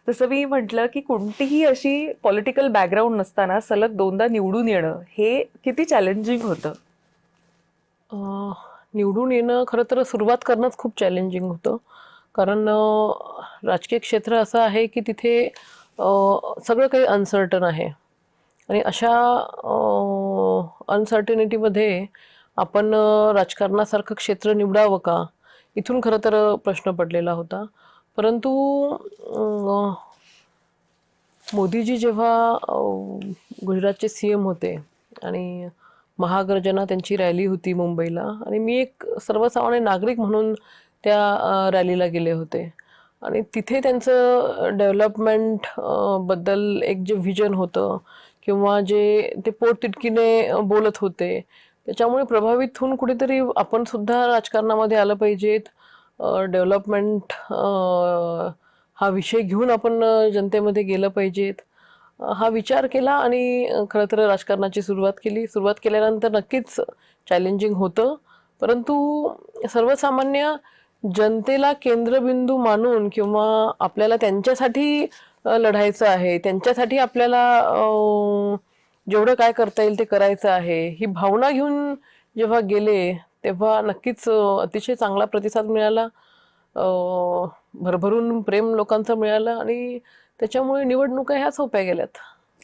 जसं मी म्हटलं की कोणतीही अशी पॉलिटिकल बॅकग्राऊंड नसताना सलग दोनदा निवडून येणं हे किती चॅलेंजिंग होतं? अ, निवडून येणं खरं तर सुरुवात करणंच खूप चॅलेंजिंग होतं. कारण राजकीय क्षेत्र असं आहे की तिथे अ, सगळं काही अनसर्टन आहे आणि अशा अनसर्टिनिटीमध्ये आपण राजकारणासारखं क्षेत्र निवडावं का? इथून खरं तर प्रश्न पडलेला होता. परंतु मोदीजी जेव्हा गुजरातचे सीएम होते आणि महागर्जना त्यांची रॅली होती मुंबईला आणि मी एक सर्वसामान्य नागरिक म्हणून त्या रॅलीला गेले होते आणि तिथे त्यांचं डेव्हलपमेंट बद्दल एक जे व्हिजन होतं किंवा जे ते पोटतिडकीने बोलत होते त्याच्यामुळे प्रभावित होऊन कुठेतरी आपण सुद्धा राजकारणामध्ये आलं पाहिजेत. डेव्हलपमेंट हा विषय घेऊन आपण जनतेमध्ये गेलं पाहिजेत. हा विचार केला आणि खरं तर राजकारणाची सुरुवात केली. सुरुवात केल्यानंतर नक्कीच चॅलेंजिंग होतं. परंतु सर्वसामान्य जनतेला केंद्रबिंदू मानून किंवा आपल्याला त्यांच्यासाठी लढायचं आहे, त्यांच्यासाठी आपल्याला जेवढं काय करता येईल ते करायचं आहे, ही भावना घेऊन जेव्हा गेले, तेव्हा नक्कीच अतिशय चांगला प्रतिसाद मिळाला. भरभरून प्रेम लोकांचं मिळालं आणि त्याच्यामुळे निवडणुका ह्या सोप्या गेल्यात.